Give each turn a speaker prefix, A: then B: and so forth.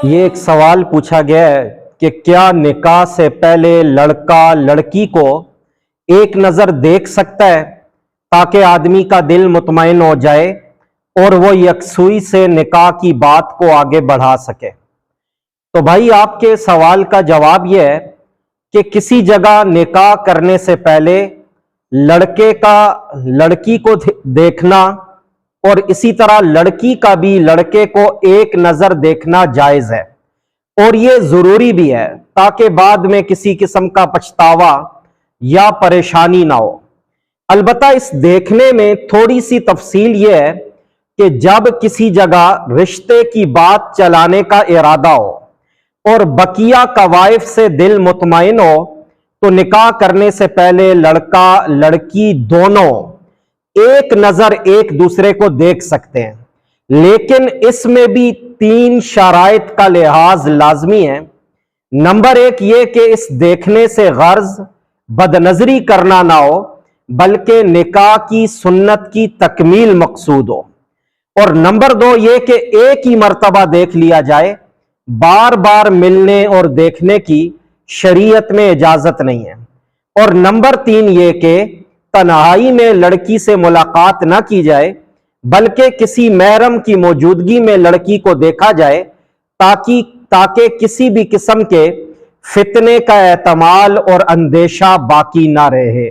A: یہ ایک سوال پوچھا گیا ہے کہ کیا نکاح سے پہلے لڑکا لڑکی کو ایک نظر دیکھ سکتا ہے تاکہ آدمی کا دل مطمئن ہو جائے اور وہ یکسوئی سے نکاح کی بات کو آگے بڑھا سکے؟ تو بھائی آپ کے سوال کا جواب یہ ہے کہ کسی جگہ نکاح کرنے سے پہلے لڑکے کا لڑکی کو دیکھنا اور اسی طرح لڑکی کا بھی لڑکے کو ایک نظر دیکھنا جائز ہے، اور یہ ضروری بھی ہے تاکہ بعد میں کسی قسم کا پچھتاوا یا پریشانی نہ ہو۔ البتہ اس دیکھنے میں تھوڑی سی تفصیل یہ ہے کہ جب کسی جگہ رشتے کی بات چلانے کا ارادہ ہو اور بقیہ قوائف سے دل مطمئن ہو تو نکاح کرنے سے پہلے لڑکا لڑکی دونوں ایک نظر ایک دوسرے کو دیکھ سکتے ہیں، لیکن اس میں بھی 3 شرائط کا لحاظ لازمی ہے۔ نمبر 1 یہ کہ اس دیکھنے سے غرض بدنظری کرنا نہ ہو بلکہ نکاح کی سنت کی تکمیل مقصود ہو، اور نمبر 2 یہ کہ ایک ہی مرتبہ دیکھ لیا جائے، بار بار ملنے اور دیکھنے کی شریعت میں اجازت نہیں ہے، اور نمبر 3 یہ کہ تنہائی میں لڑکی سے ملاقات نہ کی جائے بلکہ کسی محرم کی موجودگی میں لڑکی کو دیکھا جائے تاکہ کسی بھی قسم کے فتنے کا احتمال اور اندیشہ باقی نہ رہے۔